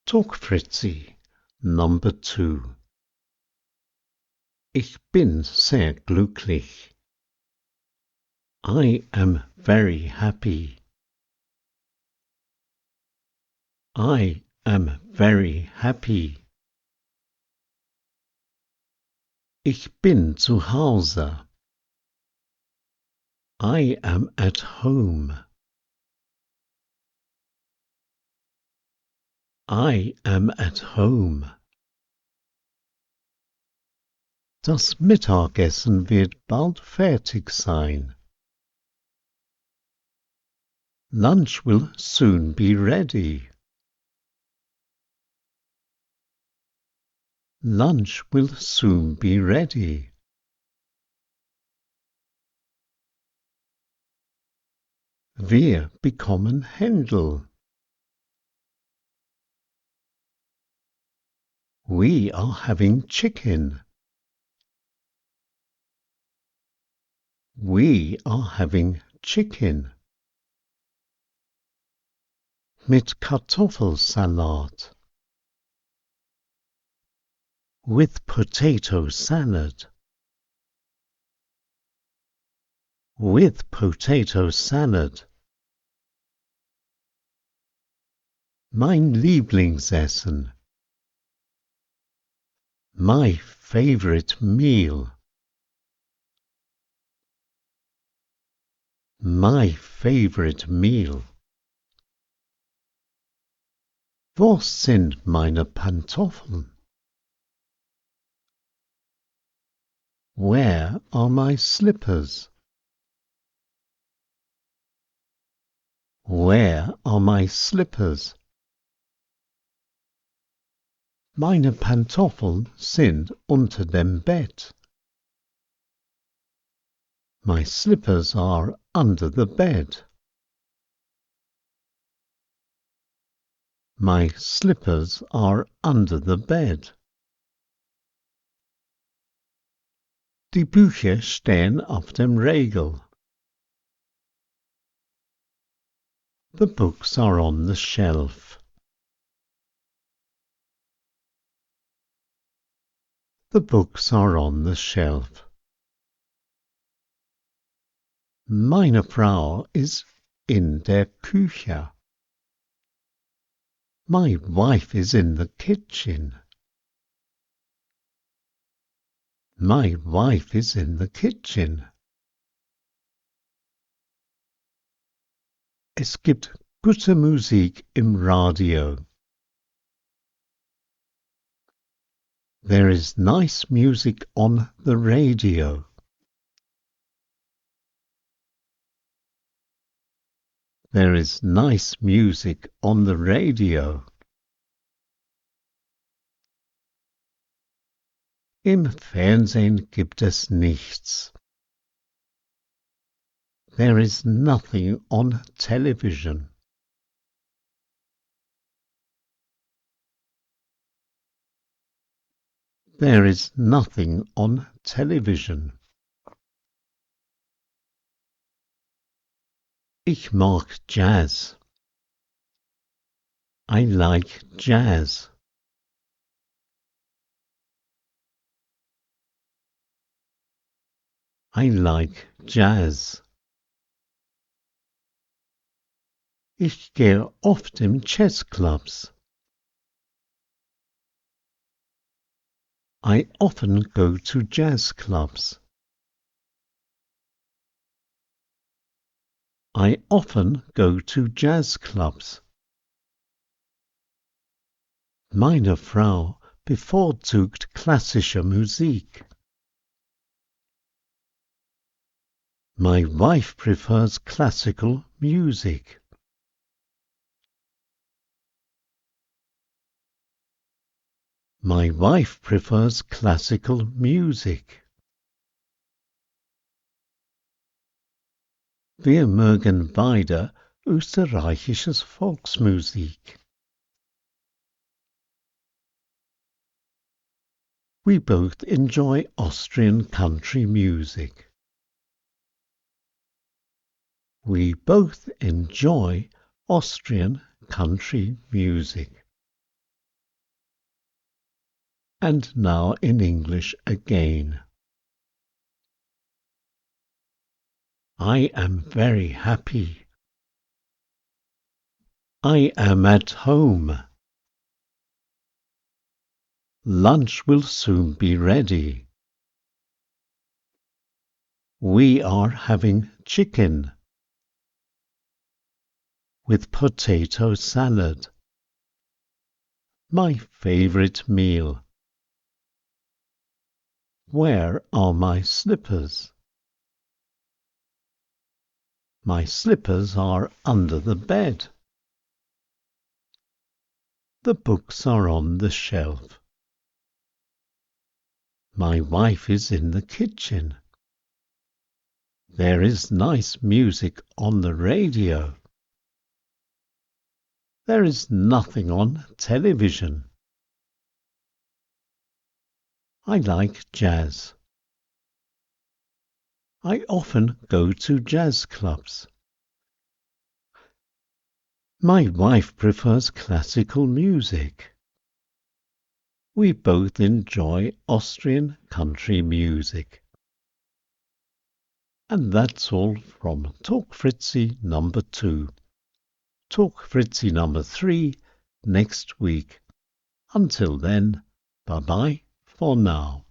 Talk Fritzi, Number 2. Ich bin sehr glücklich. I am very happy. I am very happy. Ich bin zu Hause. I am at home. I am at home. Das Mittagessen wird bald fertig sein. Lunch will soon be ready. Lunch will soon be ready. Wir bekommen Händel. We are having chicken. We are having chicken. Mit Kartoffelsalat. With potato salad. With potato salad. Mein Lieblingsessen. My favorite meal. My favorite meal. Wo sind meine Pantoffeln? Where are my slippers? Where are my slippers? Meine Pantoffeln sind unter dem Bett. My slippers are under the bed. My slippers are under the bed. Die Bücher stehen auf dem Regal. The books are on the shelf. The books are on the shelf. Meine Frau ist in der Küche. My wife is in the kitchen. My wife is in the kitchen. Es gibt gute Musik im Radio. There is nice music on the radio. There is nice music on the radio. Im Fernsehen gibt es nichts. There is nothing on television. There is nothing on television. Ich mag Jazz. I like jazz. I like jazz. Ich gehe oft in Jazzclubs. I often go to Jazzclubs. I often go to Jazzclubs. Meine Frau bevorzugt klassische Musik. My wife prefers classical music. My wife prefers classical music. Wir mögen beide österreichisches Volksmusik. We both enjoy Austrian country music. We both enjoy Austrian country music. And now in English again. I am very happy. I am at home. Lunch will soon be ready. We are having chicken with potato salad. My favorite meal. Where are my slippers? My slippers are under the bed. The books are on the shelf. My wife is in the kitchen. There is nice music on the radio. There is nothing on television. I like jazz. I often go to jazzclubs. My wife prefers classical music. We both enjoy Austrian country music. And that's all from Talk Fritzi number 2. Talk Fritzi number 3 next week. Until then, bye-bye for now.